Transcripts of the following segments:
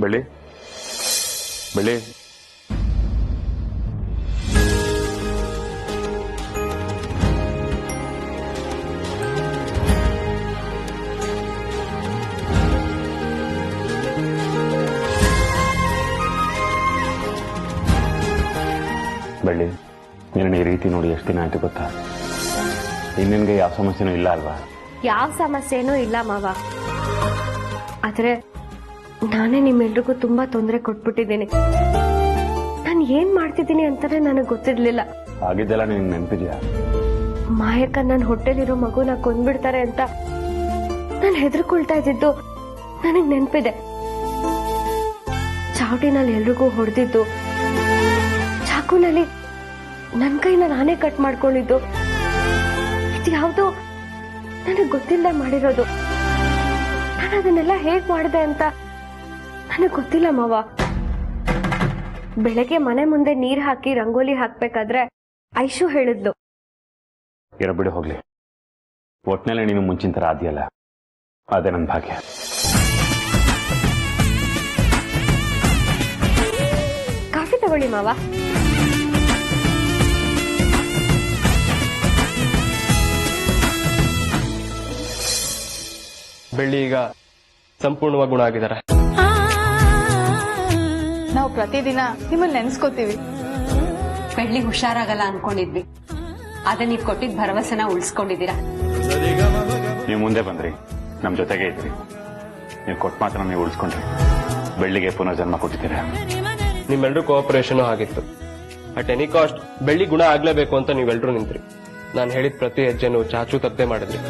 ಬೆಳ್ಳಿ ಬೆಳ್ಳಿ ಬೆಳ್ಳಿ ನಿನ್ನ ಈ ರೀತಿ ನೋಡಿ ಎಷ್ಟು ದಿನ ಆಯ್ತು ಗೊತ್ತಾ? ನಿನ್ಗೆ ಯಾವ ಸಮಸ್ಯೆನೂ ಇಲ್ಲ ಅಲ್ವಾ? ಯಾವ ಸಮಸ್ಯೆನೂ ಇಲ್ಲ ಮಾವ. ಆದ್ರೆ ನಾನೇ ನಿಮ್ಮೆಲ್ರಿಗೂ ತುಂಬಾ ತೊಂದರೆ ಕೊಟ್ಬಿಟ್ಟಿದ್ದೀನಿ. ನಾನು ಏನ್ ಮಾಡ್ತಿದ್ದೀನಿ ಅಂತಾನೆ ನನಗೆ ಗೊತ್ತಿರ್ಲಿಲ್ಲ. ಆಗಿದ್ದೆಲ್ಲ ನಿನ್ ನೆನಪಿದ್ಯಾ? ಮಾಯಕ್ಕ ನನ್ನ ಹೊಟ್ಟೆಲಿರೋ ಮಗುನ ಕೊಂದ್ಬಿಡ್ತಾರೆ ಅಂತ ನಾನು ಹೆದರ್ಕೊಳ್ತಾ ಇದ್ದಿದ್ದು ನನಗ್ ನೆನಪಿದೆ. ಚಾವಟಿನಲ್ಲಿ ಎಲ್ರಿಗೂ ಹೊಡೆದಿದ್ದು, ಚಾಕುನಲ್ಲಿ ನನ್ ಕೈನ ನಾನೇ ಕಟ್ ಮಾಡ್ಕೊಂಡಿದ್ದು, ಇದ್ಯಾವುದೋ ನನಗ್ ಗೊತ್ತಿಲ್ಲದೆ ಮಾಡಿರೋದು. ನಾನು ಅದನ್ನೆಲ್ಲ ಹೇಗ್ ಮಾಡಿದೆ ಅಂತ ನನಗ್ ಗೊತ್ತಿಲ್ಲ ಮಾವ. ಬೆಳಗ್ಗೆ ಮನೆ ಮುಂದೆ ನೀರ್ ಹಾಕಿ ರಂಗೋಲಿ ಹಾಕ್ಬೇಕಾದ್ರೆ ಐಶು ಹೇಳಿದ್ಲು, ಬಿಡು ಹೋಗ್ಲಿ, ಒಟ್ನಲ್ಲಿ ನೀನು ಮುಂಚಿನ ತರ ಆದ್ಯಲ್ಲ, ಅದೇ ನನ್ನ ಭಾಗ್ಯ. ಕಾಫಿ ತಗೊಳ್ಳಿ ಮಾವ. ಬೆಳ್ಳಿ ಈಗ ಸಂಪೂರ್ಣವಾಗಿ ಗುಣ ಆಗಿದ್ದಾರೆ. ನಾವು ಪ್ರತಿದಿನ ನಿಮ್ಮನ್ನ ನೆನ್ಸ್ಕೋತೀವಿ. ಬೆಳ್ಳಿ ಹುಷಾರಾಗಲ್ಲ ಅನ್ಕೊಂಡಿದ್ವಿ, ಆದ್ರೆ ನೀವ್ ಕೊಟ್ಟಿದ್ ಭರವಸೆನ ಉಳಿಸ್ಕೊಂಡಿದ್ದೀರಾ. ನೀವು ಮುಂದೆ ಬಂದ್ರಿ, ನಮ್ ಜೊತೆಗೆ ಇದ್ರಿ, ನೀವು ಕೊಟ್ಟ ಮಾತ್ರ ನೀವು ಉಳಿಸ್ಕೊಂಡ್ರಿ, ಬೆಳ್ಳಿಗೆ ಪುನರ್ಜನ್ಮ ಕೊಟ್ಟಿದ್ದೀರಾ. ನಿಮ್ಮೆಲ್ಲರೂ ಕೋಆಪರೇಷನ್ ಆಗಿತ್ತು. ಅಟ್ ಎನಿ ಕಾಸ್ಟ್ ಬೆಳ್ಳಿ ಗುಣ ಆಗ್ಲೇಬೇಕು ಅಂತ ನೀವೆಲ್ಲರೂ ನಿಂತ್ರಿ. ನಾನು ಹೇಳಿದ ಪ್ರತಿ ಹೆಜ್ಜೆನು ಚಾಚು ತಪ್ಪದೆ ಮಾಡಿದ್ರಿ.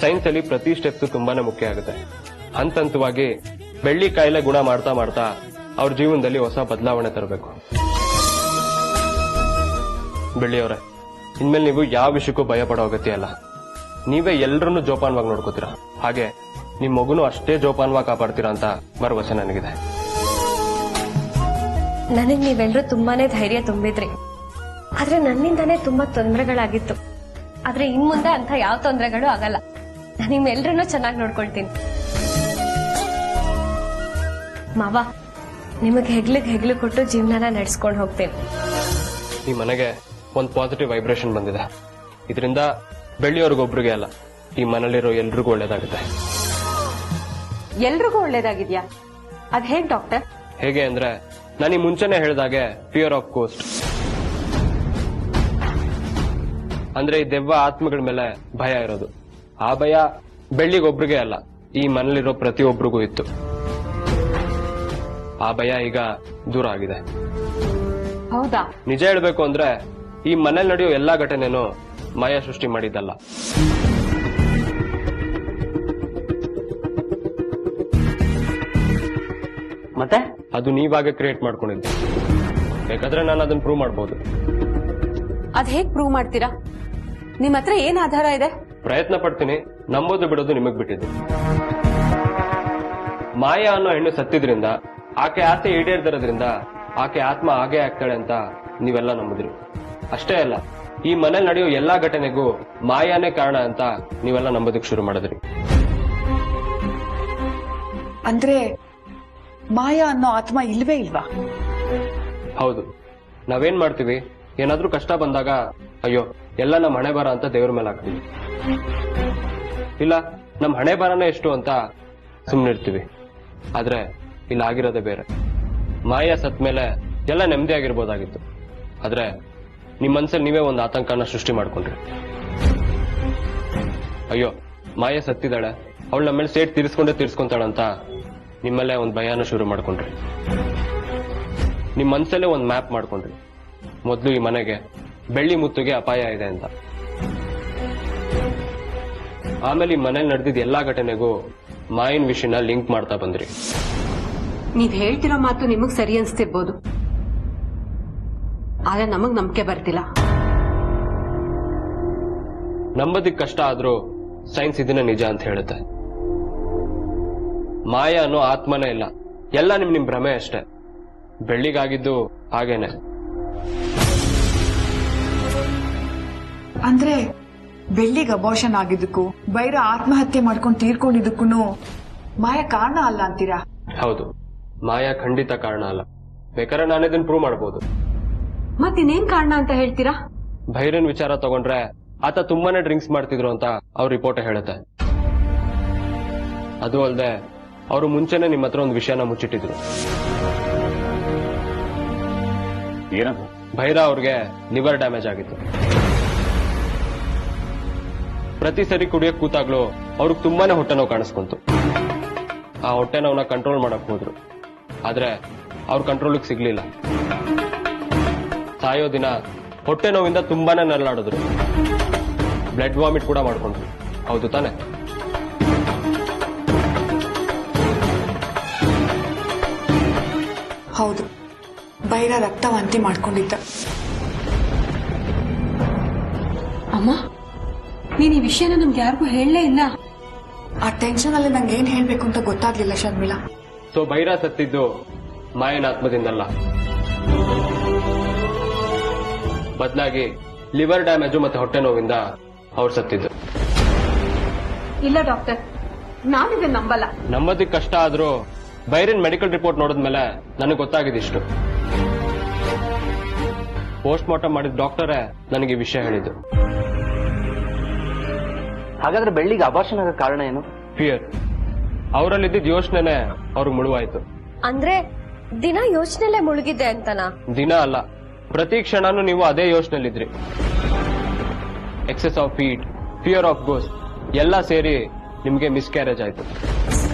ಸೈನ್ಸ್ ಅಲ್ಲಿ ಪ್ರತಿ ಸ್ಟೆಪ್ ತುಂಬಾನೇ ಮುಖ್ಯ ಆಗುತ್ತೆ. ಹಂತವಾಗಿ ಬೆಳ್ಳಿ ಕಾಯಿಲೆ ಗುಣ ಮಾಡ್ತಾ ಮಾಡ್ತಾ ಅವ್ರ ಜೀವನದಲ್ಲಿ ಹೊಸ ಬದಲಾವಣೆ ತರಬೇಕು. ಬೆಳ್ಳಿಯವರೇ, ಇನ್ಮೇಲೆ ನೀವು ಯಾವ ವಿಷಯಕ್ಕೂ ಭಯ ಪಡೋ ಅಗತ್ಯ ಅಲ್ಲ. ನೀವೇ ಎಲ್ಲರನ್ನೂ ಜೋಪಾನವಾಗಿ ನೋಡ್ಕೋತೀರಾ, ಹಾಗೆ ನಿಮ್ ಮಗುನು ಅಷ್ಟೇ ಜೋಪಾನವಾಗಿ ಕಾಪಾಡ್ತೀರಾ ಅಂತ ಭರವಸೆ ನನಗಿದೆ. ನನಗ್ ನೀವೆಲ್ಲರೂ ತುಂಬಾನೇ ಧೈರ್ಯ ತುಂಬಿದ್ರಿ. ಆದ್ರೆ ನನ್ನಿಂದಾನೇ ತುಂಬಾ ತೊಂದರೆಗಳಾಗಿತ್ತು. ಆದ್ರೆ ಇನ್ ಮುಂದೆ ಅಂತ ಯಾವ ತೊಂದರೆಗಳು ಆಗಲ್ಲ. ನಾನು ನಿಮ್ಮೆಲ್ರನ್ನೂ ಚೆನ್ನಾಗಿ ನೋಡ್ಕೊಳ್ತೀನಿ. ಮಾವ, ನಿಮಗ್ ಹೆಗ್ಲು ಕೊಟ್ಟು ಜೀವನನ ನಡೆಸ್ಕೊಂಡು ಹೋಗ್ತೇನೆ. ಈ ಮನೆಗೆ ಒಂದು ಪಾಸಿಟಿವ್ ವೈಬ್ರೇಷನ್ ಬಂದಿದೆ. ಇದರಿಂದ ಬೆಳ್ಳಿಯವ್ರಿಗೊಬ್ರಿಗೆ ಅಲ್ಲ, ಈ ಮನೇಲಿರೋ ಎಲ್ರಿಗೂ ಒಳ್ಳೇದಾಗುತ್ತೆ. ಎಲ್ರಿಗೂ ಒಳ್ಳೇದಾಗಿದ್ಯಾ? ಅದ್ ಹೇಗ್ ಡಾಕ್ಟರ್? ಹೇಗೆ ಅಂದ್ರೆ, ನಾನು ಈ ಮುಂಚೆನೆ ಹೇಳಿದಾಗೆ ಫಿಯರ್ ಆಫ್ ಕೋಸ್ಟ್ ಅಂದ್ರೆ ಈ ದೆವ್ವ ಆತ್ಮಗಳ ಮೇಲೆ ಭಯ ಇರೋದು. ಆ ಭಯ ಬೆಳ್ಳಿಗೊಬ್ರಿಗೆ ಅಲ್ಲ, ಈ ಮನೇಲಿರೋ ಪ್ರತಿಯೊಬ್ಬರಿಗೂ ಇತ್ತು. ಆ ಭಯ ಈಗ ದೂರ ಆಗಿದೆ. ಹೌದಾ? ನಿಜ ಹೇಳ್ಬೇಕು ಅಂದ್ರೆ ಈ ಮನೇಲಿ ನಡೆಯೋ ಎಲ್ಲಾ ಘಟನೆನೂ ಮಾಯಾ ಸೃಷ್ಟಿ ಮಾಡಿದ್ದಲ್ಲ. ಮತ್ತೆ ಅದು ನೀವಾಗ ಕ್ರಿಯೇಟ್ ಮಾಡ್ಕೊಂಡಿದ್ದೆ. ಬೇಕಾದ್ರೆ ನಾನು ಅದನ್ನ ಪ್ರೂವ್ ಮಾಡಬಹುದು. ಅದ್ ಹೇಗ್ ಪ್ರೂವ್ ಮಾಡ್ತೀರಾ? ನಿಮ್ ಹತ್ರ ಏನ್ ಆಧಾರ ಇದೆ? ಪ್ರಯತ್ನ ಪಡ್ತೀನಿ, ನಂಬೋದು ಬಿಡೋದು ನಿಮಗ್ ಬಿಟ್ಟಿದ್ದು. ಮಾಯಾ ಅನ್ನೋ ಹೆಣ್ಣು ಸತ್ತಿದ್ರಿಂದ, ಆಕೆ ಆಸೆ ಈಡೇರ್ದಿರೋದ್ರಿಂದ ಆಕೆ ಆತ್ಮ ಹಾಗೆ ಆಗ್ತಾಳೆ ಅಂತ ನೀವೆಲ್ಲ ನಂಬಿದ್ರಿ. ಅಷ್ಟೇ ಅಲ್ಲ, ಈ ಮನೇಲಿ ನಡೆಯೋ ಎಲ್ಲಾ ಘಟನೆಗೂ ಮಾಯಾನೇ ಕಾರಣ ಅಂತ ನೀವೆಲ್ಲ ನಂಬೋದಕ್ಕೆ ಶುರು ಮಾಡಿದ್ರಿ. ಅಂದ್ರೆ ಮಾಯಾ ಅನ್ನೋ ಆತ್ಮ ಇಲ್ವೇ ಇಲ್ವಾ? ಹೌದು. ನಾವೇನ್ ಮಾಡ್ತೀವಿ, ಏನಾದ್ರೂ ಕಷ್ಟ ಬಂದಾಗ ಅಯ್ಯೋ ಎಲ್ಲ ನಮ್ ಹಣೆ ಬರ ಅಂತ ದೇವ್ರ ಮೇಲೆ ಹಾಕ್ತೀವಿ. ಇಲ್ಲ, ನಮ್ ಹಣೆ ಬರನೇ ಎಷ್ಟು ಅಂತ ಸುಮ್ನಿರ್ತೀವಿ. ಆದ್ರೆ ಇಲ್ಲ, ಆಗಿರೋದೇ ಬೇರೆ. ಮಾಯಾ ಸತ್ ಮೇಲೆ ಎಲ್ಲ ನೆಮ್ಮದಿಯಾಗಿರ್ಬೋದಾಗಿತ್ತು. ಆದ್ರೆ ನಿಮ್ ಮನ್ಸಲ್ಲಿ ನೀವೇ ಒಂದು ಆತಂಕನ ಸೃಷ್ಟಿ ಮಾಡ್ಕೊಂಡ್ರಿ. ಅಯ್ಯೋ ಮಾಯಾ ಸತ್ತಿದ್ದಾಳೆ, ಅವಳು ನಮ್ಮೇಲೆ ಸೇಟ್ ತೀರ್ಸ್ಕೊಂತಾಳಂತ ನಿಮ್ಮಲ್ಲೇ ಒಂದು ಭಯಾನ ಶುರು ಮಾಡ್ಕೊಂಡ್ರಿ. ನಿಮ್ ಮನ್ಸಲ್ಲೇ ಒಂದು ಮ್ಯಾಪ್ ಮಾಡ್ಕೊಂಡ್ರಿ. ಮೊದ್ಲು ಈ ಮನೆಗೆ ಬೆಳ್ಳಿ ಮುತ್ತುಗೆ ಅಪಾಯ ಇದೆ ಅಂತ. ಆಮೇಲೆ ಈ ಮನೇಲಿ ನಡೆದಿದ್ದ ಎಲ್ಲಾ ಘಟನೆಗೂ ಮಾಯಿನ ವಿಷಯನ ಲಿಂಕ್ ಮಾಡ್ತಾ ಬಂದ್ರಿ. ನೀವ್ ಹೇಳ್ತಿರೋ ಮಾತು ನಿಮಗ್ ಸರಿ ಅನ್ಸ್ತಿರ್ಬೋದು, ಆದ್ರೆ ನಮಗ್ ನಂಬಿಕೆ ಬರ್ತಿಲ್ಲ. ನಂಬೋದಿಕ್ ಕಷ್ಟ ಆದ್ರೂ ಸೈನ್ಸ್ ಇದನ್ನ ನಿಜ ಅಂತ ಹೇಳುತ್ತೆ. ಮಾಯಾ ಅನ್ನೋ ಆತ್ಮನೇ ಇಲ್ಲ, ಎಲ್ಲ ನಿಮ್ ಭ್ರಮೆ ಅಷ್ಟೇ. ಬೆಳ್ಳಿಗಾಗಿದ್ದು ಹಾಗೇನೆ. ಅಂದ್ರೆ ಬೆಳ್ಳಿಗೆ ಅಬೋಷನ್ ಆಗಿದ್ದಕ್ಕೂ, ಬೈರ ಆತ್ಮಹತ್ಯೆ ಮಾಡ್ಕೊಂಡು ತೀರ್ಕೊಂಡಿದ್ದಕ್ಕೂ ಮಾಯಾ ಕಾರಣ ಅಲ್ಲ ಅಂತೀರಾ? ಹೌದು, ಮಾಯಾ ಖಂಡಿತ ಕಾರಣ ಅಲ್ಲ. ಬೇಕಾದ್ರೆ ನಾನಿದನ್ನ ಪ್ರೂವ್ ಮಾಡಬಹುದು. ಮತ್ತಿನ್ನೇನ್ ಕಾರಣ ಅಂತ ಹೇಳ್ತೀರಾ? ಭೈರನ್ ವಿಚಾರ ತಗೊಂಡ್ರೆ ಆತ ತುಂಬಾನೇ ಡ್ರಿಂಕ್ಸ್ ಮಾಡ್ತಿದ್ರು ಅಂತ ಅವ್ರ ರಿಪೋರ್ಟ್ ಹೇಳುತ್ತೆ. ಅದು ಅಲ್ಲದೆ ಅವರು ಮುಂಚೆನೆ ನಿಮ್ಮ ಹತ್ರ ಒಂದು ವಿಷಯನ ಮುಚ್ಚಿಟ್ಟಿದ್ರು. ಏನದು? ಭೈರ ಅವ್ರಿಗೆ ಲಿವರ್ ಡ್ಯಾಮೇಜ್ ಆಗಿತ್ತು. ಪ್ರತಿ ಸರಿ ಕುಡಿಯಕ್ ಕೂತಾಗ್ಲೂ ಅವ್ರಿಗೆ ತುಂಬಾನೇ ಹೊಟ್ಟೆ ನೋವು ಕಾಣಿಸ್ಕೊಂತು. ಆ ಹೊಟ್ಟೆ ನೋವನ್ನ ಕಂಟ್ರೋಲ್ ಮಾಡಕ್ ಹೋದ್ರು, ಆದ್ರೆ ಅವ್ರ ಕಂಟ್ರೋಲ್ಗೆ ಸಿಗ್ಲಿಲ್ಲ. ಸಾಯೋ ದಿನ ಹೊಟ್ಟೆ ನೋವಿಂದ ತುಂಬಾನೇ ನರಳಾಡಿದ್ರು. ಬ್ಲಡ್ ವಾಮಿಟ್ ಕೂಡ ಮಾಡ್ಕೊಂಡ್ರು. ಹೌದು ತಾನೆ? ಹೌದು, ಭೈರ ರಕ್ತ ವಾಂತಿ ಮಾಡ್ಕೊಂಡಿದ್ದ. ಅಮ್ಮ, ನೀನ್ ಈ ವಿಷಯನ ನಮ್ಗೆ ಯಾರಿಗೂ ಹೇಳಲೇ ಇಲ್ಲ. ಆ ಟೆನ್ಷನ್ ಅಲ್ಲಿ ನಂಗೆ ಏನ್ ಹೇಳ್ಬೇಕು ಅಂತ ಗೊತ್ತಾಗ್ಲಿಲ್ಲ ಶರ್ಮಿಳಾ. ಸೊ ಭೈರ ಸತ್ತಿದ್ದು ಮಾಯನ ಆತ್ಮದಿಂದಲ್ಲ, ಬದಲಾಗಿ ಲಿವರ್ ಡ್ಯಾಮೇಜು ಮತ್ತೆ ಹೊಟ್ಟೆ ನೋವಿಂದ ಅವ್ರು ಸತ್ತಿದ್ದು. ಇಲ್ಲ ಡಾಕ್ಟರ್, ನಾನಿದನ್ನ ನಂಬಲ್ಲ. ನಂಬೋದಕ್ಕೆ ಕಷ್ಟ ಆದ್ರೂ ಭೈರನ್ ಮೆಡಿಕಲ್ ರಿಪೋರ್ಟ್ ನೋಡಿದ್ಮೇಲೆ ನನಗೆ ಗೊತ್ತಾಗಿದ್ದಿಷ್ಟು. ಪೋಸ್ಟ್ ಮಾರ್ಟಮ್ ಮಾಡಿದ ಡಾಕ್ಟರೇ ನನಗೆ ಈ ವಿಷಯ ಹೇಳಿದ್ದು. ಹಾಗಾದ್ರೆ ಬೆಳ್ಳಿಗೆ ಅಬಾರ್ಷನ್ ಆಗೋ ಕಾರಣ ಏನು? ಫಿಯರ್. ಅವರಲ್ಲಿದ್ದ ಯೋಚನೆನೆ ಅವ್ರಿಗೆ ಮುಳುವಾಯ್ತು. ಅಂದ್ರೆ ದಿನ ಯೋಚನೆಲೆ ಮುಳುಗಿದ್ದೆ ಅಂತನಾ? ದಿನ ಅಲ್ಲ, ಪ್ರತಿ ಕ್ಷಣನೂ ನೀವು ಅದೇ ಯೋಚನೆಲಿದ್ರಿ. Excess of heat, fear of ghost ಎಲ್ಲ ಸೇರಿ ನಿಮ್ಗೆ ಮಿಸ್ಕ್ಯಾರೇಜ್ ಆಯ್ತು.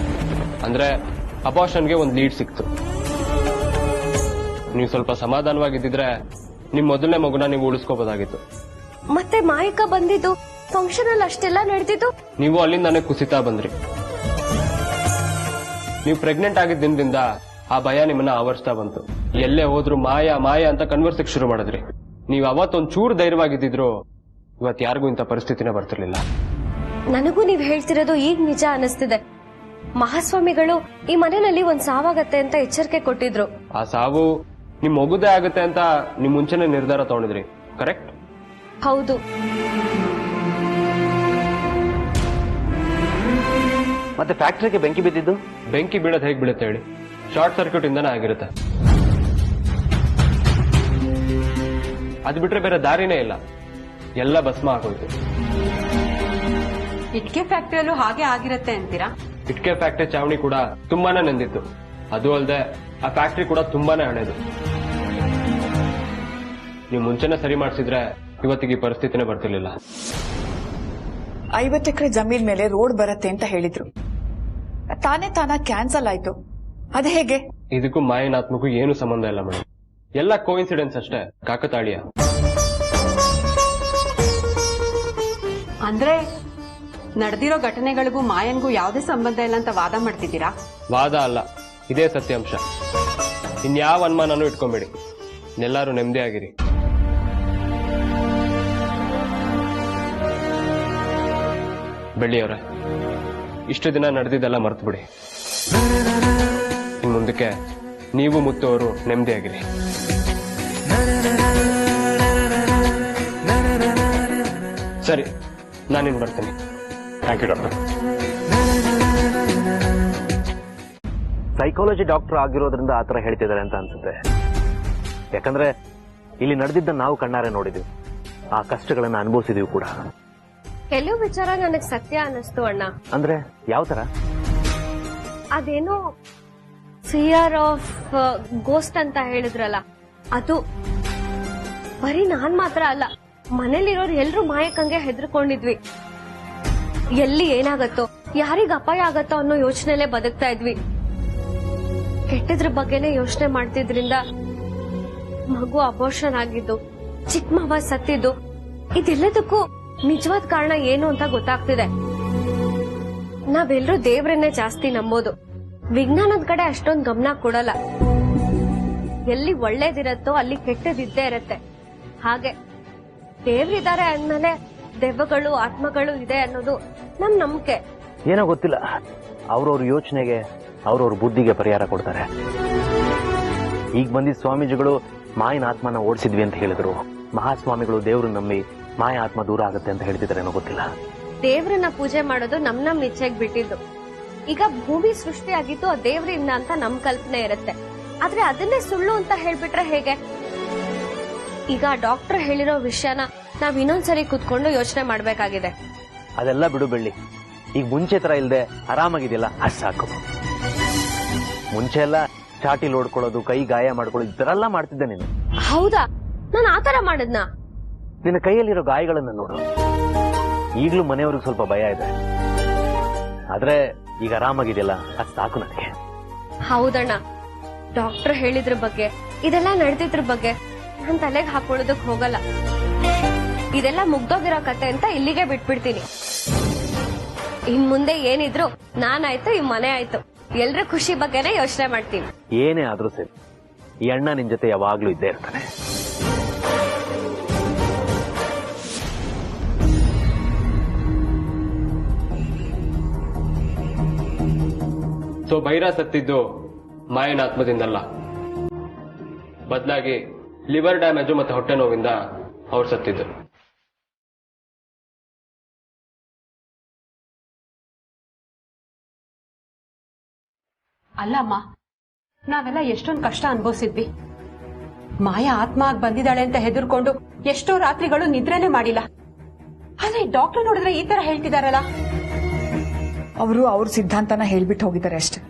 ಅಂದ್ರೆ ಅಬಾರ್ಷನ್ಗೆ ಒಂದು ಲೀಡ್ ಸಿಕ್ತು. ನೀವು ಸ್ವಲ್ಪ ಸಮಾಧಾನವಾಗಿದ್ದಿದ್ರೆ ನಿಮ್ ಮೊದಲನೇ ಮಗುನ ನೀವು ಉಳಿಸ್ಕೋಬಹುದಾಗಿತ್ತು. ಮತ್ತೆ ಮಾಯಕ ಬಂದಿದ್ದು ಫಂಕ್ಷನ್ ಅಲ್ಲಿ ಅಷ್ಟೆಲ್ಲ ನಡೆದಿದ್ದು. ನೀವು ಅಲ್ಲಿಂದಾನೆ ಕುಸಿತಾ ಬಂದ್ರಿ. ನೀವು ಪ್ರೆಗ್ನೆಂಟ್ ಆಗಿದ್ದ ದಿನದಿಂದ ಆ ಭಯ ನಿಮ್ಮನ್ನ ಆವರಿಸ್ತಾ ಬಂತು. ಎಲ್ಲೇ ಹೋದ್ರು ಮಾಯಾ ಮಾಯಾ ಅಂತ ಕನ್ವರ್ಸಕ್ ಶುರು ಮಾಡಿದ್ರಿ. ನೀವು ಅವತ್ತೊಂದ್ ಚೂರು ಧೈರ್ಯವಾಗಿದ್ದಿದ್ರು ಇವತ್ತು ಯಾರಿಗೂ ಇಂಥ ಪರಿಸ್ಥಿತಿನೇ ಬರ್ತಿರ್ಲಿಲ್ಲ. ನನಗೂ ನೀವ್ ಹೇಳ್ತಿರೋದು ಈಗ ನಿಜ ಅನಿಸ್ತಿದೆ. ಮಹಾಸ್ವಾಮಿಗಳು ಈ ಮನೆಯಲ್ಲಿ ಒಂದ್ ಸಾವಾಗತ್ತೆ ಅಂತ ಎಚ್ಚರಿಕೆ ಕೊಟ್ಟಿದ್ರು. ಆ ಸಾವು ನಿಮ್ ಮಗುದೇ ಆಗುತ್ತೆ ಅಂತ ನಿಮ್ ಮುಂಚೆನೆ ನಿರ್ಧಾರ ತಗೊಂಡಿದ್ರಿ, ಕರೆಕ್ಟ್? ಹೌದು. ಮತ್ತೆ ಫ್ಯಾಕ್ಟರಿಗೆ ಬೆಂಕಿ ಬಿದ್ದಿದ್ದು? ಬೆಂಕಿ ಬೀಳೋದು ಹೇಗೆ ಬೀಳುತ್ತೆ ಹೇಳಿ? ಶಾರ್ಟ್ ಸರ್ಕ್ಯೂಟ್ ಇಂದಾನೆ ಆಗಿರುತ್ತೆ. ಅದು ಬಿಟ್ರೆ ಬೇರೆ ದಾರಿನೇ ಇಲ್ಲ. ಎಲ್ಲ ಭಸ್ಮ ಆಗೋಯ್ತು. ಇಟ್ಕೆ ಫ್ಯಾಕ್ಟರಿಯಲ್ಲೂ ಹಾಗೆ ಆಗಿರತ್ತೆ ಅಂತೀರಾ? ಇಟ್ಕೆ ಫ್ಯಾಕ್ಟರಿ ಚಾವಣಿ ಕೂಡ ತುಂಬಾನೇ ನೆಂದಿತ್ತು. ಅದು ಅಲ್ಲದೆ ಆ ಫ್ಯಾಕ್ಟರಿ ಕೂಡ ತುಂಬಾನೇ ಹಳೇದು. ನೀವು ಮುಂಚೆನೆ ಸರಿ ಮಾಡಿಸಿದ್ರೆ ಇವತ್ತಿಗೆ ಈ ಪರಿಸ್ಥಿತಿನೇ ಬರ್ತಿರ್ಲಿಲ್ಲ. 50 ಎಕರೆ ಜಮೀನ್ ಮೇಲೆ ರೋಡ್ ಬರತ್ತೆ ಅಂತ ಹೇಳಿದ್ರು. ತಾನೇ ಕ್ಯಾನ್ಸಲ್ ಆಯ್ತು. ಅದೇ ಹೇಗೆ? ಇದಕ್ಕೂ ಮಾಯನಾತ್ಮಕ್ಕೂ ಏನು ಸಂಬಂಧ ಇಲ್ಲ ಮೇಡಮ್. ಎಲ್ಲ ಕೋಇನ್ಸಿಡೆನ್ಸ್ ಅಷ್ಟೇ, ಕಾಕತಾಳೀಯ. ಅಂದ್ರೆ ನಡೆದಿರೋ ಘಟನೆಗಳಿಗೂ ಮಾಯನ್ಗೂ ಯಾವುದೇ ಸಂಬಂಧ ಇಲ್ಲ ಅಂತ ವಾದ ಮಾಡ್ತಿದ್ದೀರಾ? ವಾದ ಅಲ್ಲ, ಇದೇ ಸತ್ಯಾಂಶ. ಇನ್ಯಾವ ಅನುಮಾನನೂ ಇಟ್ಕೊಂಬೇಡಿ. ಎಲ್ಲರೂ ನೆಮ್ಮದಿ ಆಗಿರಿ. ಬೆಳ್ಳಿಯವರೇ, ಇಷ್ಟು ದಿನ ನಡೆದಿದ್ದೆಲ್ಲ ಮರ್ತು ಬಿಡಿ. ಇನ್ ಮುಂದಕ್ಕೆ ನೀವು ಮುತ್ತು ಅವರು ನೆಮ್ಮದಿಯಾಗಿರಿ. ಸರಿ, ನಾನಿನ್ ಬರ್ತೀನಿ. Thank you doctor. Psychology doctor ಆಗಿರೋದ್ರಿಂದ ಆತರ ಹೇಳ್ತಿದ್ದಾರೆ ಅಂತ ಅನ್ಸುತ್ತೆ. ಯಾಕಂದ್ರೆ ಇಲ್ಲಿ ನಡೆದಿದ್ದ ನಾವು ಕಣ್ಣಾರೆ ನೋಡಿದ್ವಿ, ಆ ಕಷ್ಟಗಳನ್ನ ಅನುಭವಿಸಿದೀವಿ ಕೂಡ. ಕೆಲವು ವಿಚಾರ ನನಗ್ ಸತ್ಯ ಅನ್ನಿಸ್ತು ಅಣ್ಣ. ಅಂದ್ರೆ ಯಾವ ತರ? ಅದೇನೋ ಫಿಯರ್ ಆಫ್ ಗೋಸ್ಟ್ ಅಂತ ಹೇಳಿದ್ರಲ್ಲ, ಅದು ಬರೀ ನಾನ್ ಮಾತ್ರ ಅಲ್ಲ, ಮನೇಲಿರೋರು ಎಲ್ರು ಮಾಯಕ್ಕಂಗೆ ಹೆದರ್ಕೊಂಡಿದ್ವಿ. ಎಲ್ಲಿ ಏನಾಗತ್ತೋ, ಯಾರಿಗ ಅಪಾಯ ಆಗತ್ತೋ ಅನ್ನೋ ಯೋಚನೆಲೆ ಬದುಕ್ತಾ ಇದ್ವಿ. ಕೆಟ್ಟದ್ರ ಬಗ್ಗೆನೇ ಯೋಚನೆ ಮಾಡ್ತಿದ್ರಿಂದ ಮಗು ಅಬೋರ್ಷನ್ ಆಗಿದ್ದು, ಚಿಕ್ಕ ಮಾವ ಸತ್ತಿದ್ದು, ಇದೆಲ್ಲದಕ್ಕೂ ನಿಜವಾದ ಕಾರಣ ಏನು ಅಂತ ಗೊತ್ತಾಗ್ತಿದೆ. ನಾವೆಲ್ಲರೂ ದೇವ್ರನ್ನೇ ಜಾಸ್ತಿ ನಂಬೋದು, ವಿಜ್ಞಾನದ ಕಡೆ ಅಷ್ಟೊಂದು ಗಮನ ಕೊಡಲ್ಲ. ಎಲ್ಲಿ ಒಳ್ಳೇದಿರತ್ತೋ ಅಲ್ಲಿ ಕೆಟ್ಟದಿದ್ದೇ ಇರತ್ತೆ. ಹಾಗೆ ದೇವ್ರಿದ್ದಾರೆ ಅಂದ್ಮೇಲೆ ದೆವ್ವಗಳು ಆತ್ಮಗಳು ಇದೆ ಅನ್ನೋದು ನಮ್ ನಂಬಿಕೆ. ಏನೋ ಗೊತ್ತಿಲ್ಲ, ಅವ್ರವ್ರ ಯೋಚನೆಗೆ ಅವ್ರವ್ರ ಬುದ್ಧಿಗೆ ಪರಿಹಾರ ಕೊಡ್ತಾರೆ. ಈಗ ಬಂದಿದ್ದ ಸ್ವಾಮೀಜಿಗಳು ಮಾಯನ ಆತ್ಮನ ಓಡಿಸಿದ್ವಿ ಅಂತ ಹೇಳಿದ್ರು. ಮಹಾಸ್ವಾಮಿಗಳು ದೇವ್ರನ್ನ ನಂಬಿ ಮಾಯ ಆತ್ಮ ದೂರ ಆಗುತ್ತೆ ಅಂತ ಹೇಳ್ತಿದ್ದಾರೆ, ಏನೋ ಗೊತ್ತಿಲ್ಲ. ದೇವ್ರನ್ನ ಪೂಜೆ ಮಾಡೋದು ನಮ್ ಇಚ್ಛೆಗೆ ಬಿಟ್ಟಿದ್ದು. ಈಗ ಭೂಮಿ ಸೃಷ್ಟಿಯಾಗಿದ್ದು ಆ ದೇವರಿಂದ ಅಂತ ನಮ್ ಕಲ್ಪನೆ ಇರುತ್ತೆ, ಆದ್ರೆ ಅದನ್ನೇ ಸುಳ್ಳು ಅಂತ ಹೇಳ್ಬಿಟ್ರೆ ಹೇಗೆ? ಈಗ ಡಾಕ್ಟರ್ ಹೇಳಿರೋ ವಿಷಯನ ನಾವ್ ಇನ್ನೊಂದ್ಸರಿ ಕೂತ್ಕೊಂಡು ಯೋಚನೆ ಮಾಡ್ಬೇಕಾಗಿದೆ. ಅದೆಲ್ಲ ಬಿಡು ಬೆಳ್ಳಿ, ಈಗ ಮುಂಚೆ ತರ ಇಲ್ದೆ ಆರಾಮಾಗಿದೆಯಲ್ಲ, ಅಷ್ಟು ಸಾಕು. ಮುಂಚೆ ಎಲ್ಲ ಚಾಟಿಲ್ ಓಡ್ಕೊಳ್ಳೋದು, ಕೈ ಗಾಯ ಮಾಡ್ಕೊಳ್ಳೋದು, ಈ ತರ ಎಲ್ಲ ಮಾಡ್ತಿದ್ದೆ ನೀನು. ಹೌದಾ? ನಾನು ಆತರ ಮಾಡಿದ್ನಾ? ನಿನ್ನ ಕೈಯಲ್ಲಿರೋ ಗಾಯಗಳನ್ನ ನೋಡು. ಈಗ್ಲೂ ಮನೆಯವ್ರಿಗೆ ಸ್ವಲ್ಪ ಭಯ ಇದೆ, ಆದ್ರೆ ಈಗ ಆರಾಮಾಗಿದೆಯಲ್ಲ, ಅಷ್ಟು ಸಾಕು ನನಗೆ. ಹೌದಣ್ಣ, ಡಾಕ್ಟರ್ ಹೇಳಿದ್ರ ಬಗ್ಗೆ, ಇದೆಲ್ಲ ನಡೆದಿದ್ರ ಬಗ್ಗೆ ನಾನ್ ತಲೆಗೆ ಹಾಕೊಳ್ಳೋದಕ್ ಹೋಗಲ್ಲ. ಇದೆಲ್ಲ ಮುಗ್ದೋಗಿರೋ ಕತೆ ಅಂತ ಇಲ್ಲಿಗೆ ಬಿಟ್ಬಿಡ್ತೀನಿ. ಇನ್ ಮುಂದೆ ಏನಿದ್ರು ನಾನಾಯ್ತು, ಈ ಮನೆ ಆಯ್ತು, ಎಲ್ರ ಖುಷಿ ಬಗ್ಗೆನೇ ಯೋಚನೆ ಮಾಡ್ತೀನಿ. ಏನೇ ಆದ್ರೂ ಸರಿ, ಈ ಅಣ್ಣ ನಿನ್ ಜೊತೆ ಯಾವಾಗ್ಲೂ ಇದ್ದೇ ಇರ್ತಾನೆ. ಸೊ ಭೈರ ಸತ್ತಿದ್ದು ಮಾಯನ ಆತ್ಮದಿಂದಲ್ಲ, ಬದಲಾಗಿ ಲಿವರ್ ಡ್ಯಾಮೇಜು ಮತ್ತೆ ಹೊಟ್ಟೆ ನೋವಿಂದ ಅವ್ರು ಸತ್ತಿದ್ದು. ಅಲ್ಲಮ್ಮ, ನಾವೆಲ್ಲ ಎಷ್ಟೊಂದು ಕಷ್ಟ ಅನುಭವಿಸಿದ್ವಿ. ಮಾಯಾ ಆತ್ಮ ಆಗಿ ಬಂದಿದ್ದಾಳೆ ಅಂತ ಹೆದರ್ಕೊಂಡು ಎಷ್ಟೋ ರಾತ್ರಿಗಳು ನಿದ್ರೆನೆ ಮಾಡಿಲ್ಲ. ಆದ್ರೆ ಡಾಕ್ಟರ್ ನೋಡಿದ್ರೆ ಈ ತರ ಹೇಳ್ತಿದಾರಲ್ಲ. ಅವರು ಅವ್ರ ಸಿದ್ಧಾಂತನ ಹೇಳ್ಬಿಟ್ಟು ಹೋಗಿದ್ದಾರೆ ಅಷ್ಟೆ.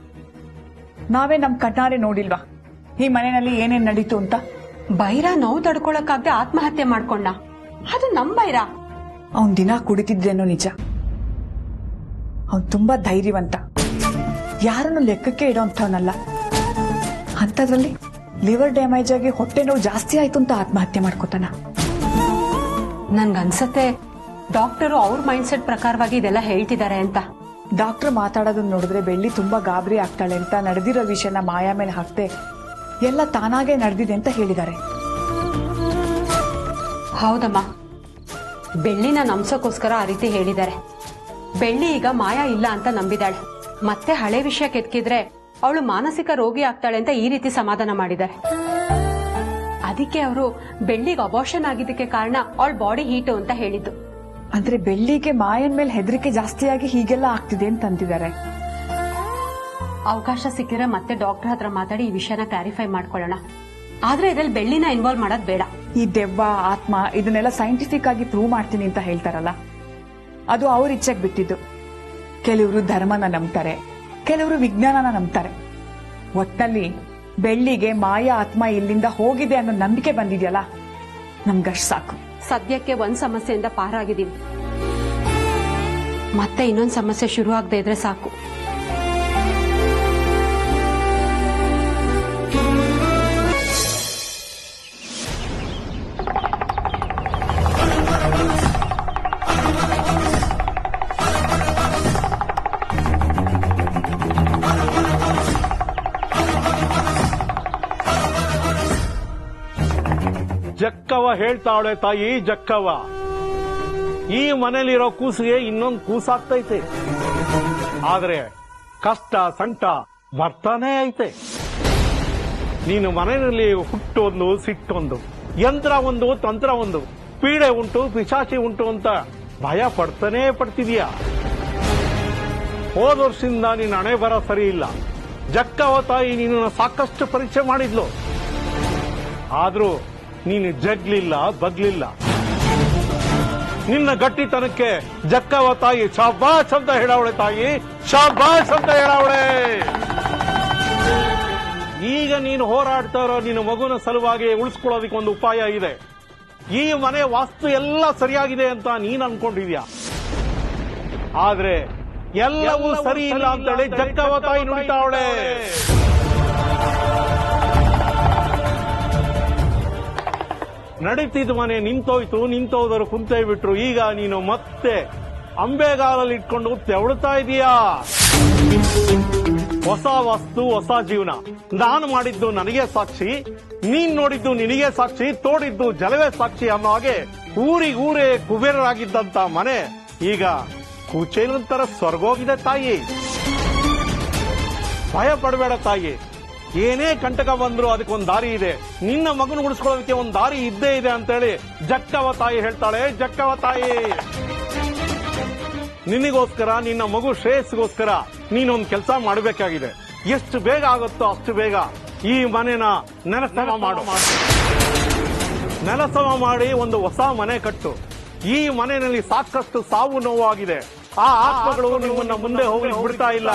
ನಾವೇ ನಮ್ ಕಣ್ಣಾರೆ ನೋಡಿಲ್ವಾ ಈ ಮನೆಯಲ್ಲಿ ಏನೇನ್ ನಡೀತು ಅಂತ? ಬೈರ ನೋವು ತಡ್ಕೊಳಕ್ಕಾಗದೆ ಆತ್ಮಹತ್ಯೆ ಮಾಡ್ಕೊಂಡ. ಅದು ನಮ್ ಬೈರ. ಅವನ್ ದಿನ ಕುಡಿತಿದ್ದೇನೋ ನಿಜ. ಅವನ್ ತುಂಬಾ ಧೈರ್ಯವಂತ, ಯಾರನ್ನು ಲೆಕ್ಕಕ್ಕೆ ಇಡೋಂಥವನಲ್ಲ. ಅಂಥದ್ರಲ್ಲಿ ಲಿವರ್ ಡ್ಯಾಮೇಜ್ ಆಗಿ ಹೊಟ್ಟೆ ನೋವು ಜಾಸ್ತಿ ಆಯ್ತು ಅಂತ ಆತ್ಮಹತ್ಯೆ ಮಾಡ್ಕೋತಾನ. ನನ್ಗನ್ಸತ್ತೆ ಡಾಕ್ಟರು ಅವ್ರ ಮೈಂಡ್ ಸೆಟ್ ಪ್ರಕಾರವಾಗಿ ಇದೆಲ್ಲ ಹೇಳ್ತಿದ್ದಾರೆ ಅಂತ. ಡಾಕ್ಟರ್ ಮಾತಾಡೋದನ್ನ ನೋಡಿದ್ರೆ ಬೆಳ್ಳಿ ತುಂಬಾ ಗಾಬರಿ ಆಗ್ತಾಳೆ ಅಂತ ನಡೆದಿರೋ ವಿಷಯನ ಮಾಯಾ ಮೇಲೆ ಹಾಕ್ದೆ ಎಲ್ಲ ತಾನಾಗೆ ನಡೆದಿದೆ ಅಂತ ಹೇಳಿದ್ದಾರೆ. ಹೌದಮ್ಮ, ಬೆಳ್ಳಿನ ನಂಬ್ಸೋಕ್ಕೋಸ್ಕರ ಆ ರೀತಿ ಹೇಳಿದ್ದಾರೆ. ಬೆಳ್ಳಿ ಈಗ ಮಾಯಾ ಇಲ್ಲ ಅಂತ ನಂಬಿದಾಳೆ. ಮತ್ತೆ ಹಳೆ ವಿಷಯ ಕೆದಕಿದ್ರೆ ಅವಳು ಮಾನಸಿಕ ರೋಗಿ ಆಗ್ತಾಳೆ ಅಂತ ಈ ರೀತಿ ಸಮಾಧಾನ ಮಾಡಿದ್ದಾರೆ. ಅದಕ್ಕೆ ಅವರು ಬೆಳ್ಳಿಗೆ ಅಬಾರ್ಷನ್ ಆಗಿದ್ದಕ್ಕೆ ಕಾರಣ ಅವಳ ಬಾಡಿ ಹೀಟು ಅಂತ ಹೇಳಿದ್ದು. ಅಂದ್ರೆ ಬೆಳ್ಳಿಗೆ ಮಾಯನ್ ಮೇಲೆ ಹೆದರಿಕೆ ಜಾಸ್ತಿಯಾಗಿ ಹೀಗೆಲ್ಲ ಆಗ್ತಿದೆ ಅಂತ ಅಂತಿದ್ದಾರೆ. ಅವಕಾಶ ಸಿಕ್ಕಿದ್ರೆ ಮತ್ತೆ ಡಾಕ್ಟರ್ ಹತ್ರ ಮಾತಾಡಿ ಈ ವಿಷಯನ ಕ್ಲಾರಿಫೈ ಮಾಡ್ಕೊಳ್ಳೋಣ. ಆದ್ರೆ ಇದ್ರಲ್ಲಿ ಬೆಳ್ಳಿನ ಇನ್ವಾಲ್ವ್ ಮಾಡೋದ್ ಬೇಡ. ಈ ದೆವ್ವ ಆತ್ಮ ಇದನ್ನೆಲ್ಲ ಸೈಂಟಿಫಿಕ್ ಆಗಿ ಪ್ರೂವ್ ಮಾಡ್ತೀನಿ ಅಂತ ಹೇಳ್ತಾರಲ್ಲ, ಅದು ಅವ್ರ ಇಚ್ಛೆಗೆ ಬಿಟ್ಟಿದ್ದು. ಕೆಲವರು ಧರ್ಮನ ನಂಬ್ತಾರೆ, ಕೆಲವರು ವಿಜ್ಞಾನನ ನಂಬ್ತಾರೆ. ಒಟ್ನಲ್ಲಿ ಬೆಳ್ಳಿಗೆ ಮಾಯಾ ಆತ್ಮ ಇಲ್ಲಿಂದ ಹೋಗಿದೆ ಅನ್ನೋ ನಂಬಿಕೆ ಬಂದಿದೆಯಲ್ಲ, ನಮ್ಗಷ್ಟು ಸಾಕು. ಸದ್ಯಕ್ಕೆ ಒಂದ್ ಸಮಸ್ಯೆಯಿಂದ ಪಾರಾಗಿದ್ದೀವಿ, ಮತ್ತೆ ಇನ್ನೊಂದ್ ಸಮಸ್ಯೆ ಶುರು ಆಗದೆ ಇದ್ರೆ ಸಾಕು. ಜಕ್ಕವ ಹೇಳ್ತಾವಳೆ ತಾಯಿ, ಜಕ್ಕವ ಈ ಮನೇಲಿರೋ ಕೂಸಿಗೆ ಇನ್ನೊಂದು ಕೂಸಾಗ್ತೈತೆ, ಆದ್ರೆ ಕಷ್ಟ ಸಂಕಟ ಬರ್ತಾನೆ ಐತೆ. ನೀನು ಮನೆಯಲ್ಲಿ ಹುಟ್ಟೊಂದು ಸಿಟ್ಟೊಂದು, ಯಂತ್ರ ಒಂದು ತಂತ್ರ ಒಂದು, ಪೀಡೆ ಉಂಟು ಪಿಶಾಚಿ ಉಂಟು ಅಂತ ಭಯ ಪಡ್ತಾನೆ ಪಡ್ತಿದೀಯ. ಹೋದ ವರ್ಷದಿಂದ ನಿನ್ನ ಹಣೆ ಬರ ಸರಿ ಇಲ್ಲ. ಜಕ್ಕವ ತಾಯಿ ನಿನ್ನ ಸಾಕಷ್ಟು ಪರೀಕ್ಷೆ ಮಾಡಿದ್ಲು, ಆದ್ರೂ ನೀನು ಜಗ್ಲಿಲ್ಲ ಬಗ್ಲಿಲ್ಲ. ನಿನ್ನ ಗಟ್ಟಿತನಕ್ಕೆ ಜಕ್ಕವ ತಾಯಿ ಶಾಬಾಷ್ ಅಂತ ಹೇಳವಳೆ. ತಾಯಿ ಶಾಬಾಷ್ ಅಂತ ಹೇಳವಳೆ. ಈಗ ನೀನು ಹೋರಾಡ್ತಾ ಇರೋ ನಿನ್ನ ಮಗುನ ಸಲುವಾಗಿ ಉಳಿಸ್ಕೊಳ್ಳೋದಕ್ಕೆ ಒಂದು ಉಪಾಯ ಇದೆ. ಈ ಮನೆ ವಾಸ್ತು ಎಲ್ಲ ಸರಿಯಾಗಿದೆ ಅಂತ ನೀನ್ ಅನ್ಕೊಂಡಿದ್ಯಾ, ಆದ್ರೆ ಎಲ್ಲವೂ ಸರಿ ಇಲ್ಲ ಅಂತೇಳಿ ಜಕ್ಕವ ತಾಯಿ ನುಡಿತಾವಳೆ. ನಡೀತಿದ್ದ ಮನೆ ನಿಂತೋಯ್ತು, ನಿಂತೋದರು ಕುಂತೇ ಬಿಟ್ರು. ಈಗ ನೀನು ಮತ್ತೆ ಅಂಬೆಗಾಲಲ್ಲಿ ಇಟ್ಕೊಂಡು ತೆವಳ್ತಾ ಇದೀಯಾ. ಹೊಸ ವಾಸ್ತು ಹೊಸ ಜೀವನ. ನಾನು ಮಾಡಿದ್ದು ನನಗೆ ಸಾಕ್ಷಿ, ನೀನ್ ನೋಡಿದ್ದು ನಿನಗೆ ಸಾಕ್ಷಿ, ತೋಡಿದ್ದು ಜಲವೇ ಸಾಕ್ಷಿ ಅನ್ನೋ ಹಾಗೆ ಊರಿಗೂರೇ ಕುಬೇರರಾಗಿದ್ದಂತ ಮನೆ ಈಗ ಕುಚೇಲಂತರ ಸ್ವರ್ಗೋಗಿದೆ. ತಾಯಿ ಭಯ ಪಡಬೇಡ ತಾಯಿ, ಏನೇ ಕಂಟಕ ಬಂದ್ರು ಅದಕ್ಕೊಂದು ದಾರಿ ಇದೆ. ನಿನ್ನ ಮಗನ ಉಳಿಸ್ಕೊಳ್ಳೋದಕ್ಕೆ ಒಂದು ದಾರಿ ಇದ್ದೇ ಇದೆ ಅಂತೇಳಿ ಜಕ್ಕವ ತಾಯಿ ಹೇಳ್ತಾಳೆ. ಜಕ್ಕವ ತಾಯಿ ನಿನಗೋಸ್ಕರ ನಿನ್ನ ಮಗು ಶ್ರೇಯಸ್ಗೋಸ್ಕರ ನೀನೊಂದು ಕೆಲಸ ಮಾಡಬೇಕಾಗಿದೆ. ಎಷ್ಟು ಬೇಗ ಆಗುತ್ತೋ ಅಷ್ಟು ಬೇಗ ಈ ಮನೆನ ನೆಲಸಮ ಮಾಡಿ ಒಂದು ಹೊಸ ಮನೆ ಕಟ್ಟು. ಈ ಮನೆಯಲ್ಲಿ ಸಾಕಷ್ಟು ಸಾವು ನೋವಾಗಿದೆ. ಆ ಆತ್ಮಗಳು ನಿಮ್ಮನ್ನ ಮುಂದೆ ಹೋಗಿ ಬಿಡ್ತಾ ಇಲ್ಲ.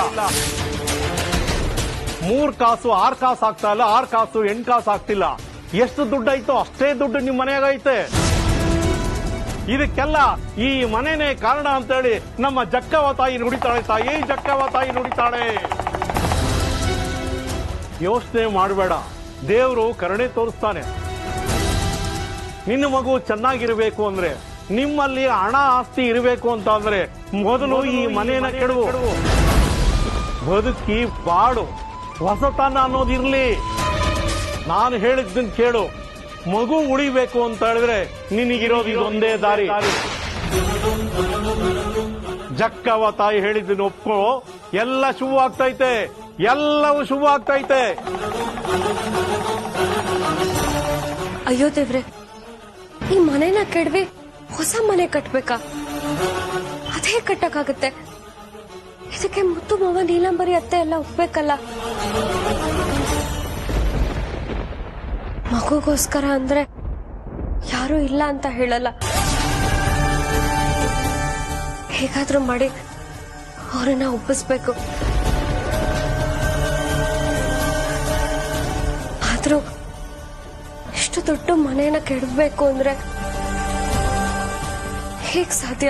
3 ಕಾಸು 6 ಕಾಸು ಆಗ್ತಾ ಇಲ್ಲ, 6 ಕಾಸು 8 ಕಾಸು ಆಗ್ತಿಲ್ಲ. ಎಷ್ಟು ದುಡ್ಡು ಐತೋ ಅಷ್ಟೇ ದುಡ್ಡು ನಿಮ್ಮ ಮನೆಯಾಗೈತೆ. ಇದಕ್ಕೆಲ್ಲ ಈ ಮನೆನೇ ಕಾರಣ ಅಂತೇಳಿ ನಮ್ಮ ಜಕ್ಕವ್ವ ತಾಯಿ ನುಡಿತಾಳೆ. ತಾಯಿ ಜಕ್ಕವ್ವ ತಾಯಿ ನುಡಿತಾಳೆ. ಯೋಚನೆ ಮಾಡಬೇಡ, ದೇವರು ಕರುಣೆ ತೋರಿಸ್ತಾನೆ. ನಿನ್ನ ಮಗು ಚೆನ್ನಾಗಿರ್ಬೇಕು ಅಂದ್ರೆ, ನಿಮ್ಮಲ್ಲಿ ಹಣ ಆಸ್ತಿ ಇರಬೇಕು ಅಂತ ಅಂದ್ರೆ ಮೊದಲು ಈ ಮನೇನ ಕೆಡವು. ಬದುಕಿ ಬಾಡು, ಹೊಸತನ ಅನ್ನೋದಿರ್ಲಿ. ನಾನು ಹೇಳಿದ್ದನ್ನು ಕೇಳು. ಮಗು ಉಳಿಬೇಕು ಅಂತ ಹೇಳಿದ್ರೆ ನಿನಗಿರೋದು ಇದೊಂದೇ ದಾರಿ. ಜಕ್ಕವ್ವ ತಾಯಿ ಹೇಳಿದ್ದನ್ನು ಒಪ್ಕೋ, ಎಲ್ಲ ಶುಭ ಆಗ್ತೈತೆ. ಎಲ್ಲವೂ ಶುಭ ಆಗ್ತೈತೆ. ಅಯ್ಯೋ ದೇವ್ರೆ, ಈ ಮನೆನ ಕೆಡವಿ ಹೊಸ ಮನೆ ಕಟ್ಬೇಕಾ? ಅದೇ ಕಟ್ಟಕ್ಕಾಗತ್ತೆ? ಇದಕ್ಕೆ ಮುತ್ತು ಮಾವ ನೀಲಂಬರಿ ಅತ್ತೆ ಎಲ್ಲ ಒಪ್ಬೇಕಲ್ಲ. ಮಗುಗೋಸ್ಕರ ಅಂದ್ರೆ ಯಾರು ಇಲ್ಲ ಅಂತ ಹೇಳಲ್ಲ. ಹೇಗಾದ್ರೂ ಮಾಡಿ ಅವ್ರನ್ನ ಒಪ್ಪಿಸ್ಬೇಕು. ಆದ್ರೂ ಇಷ್ಟು ದೊಡ್ಡ ಮನೇನ ಕೆಡಬೇಕು ಅಂದ್ರೆ ಹೇಗ್ ಸಾಧ್ಯ?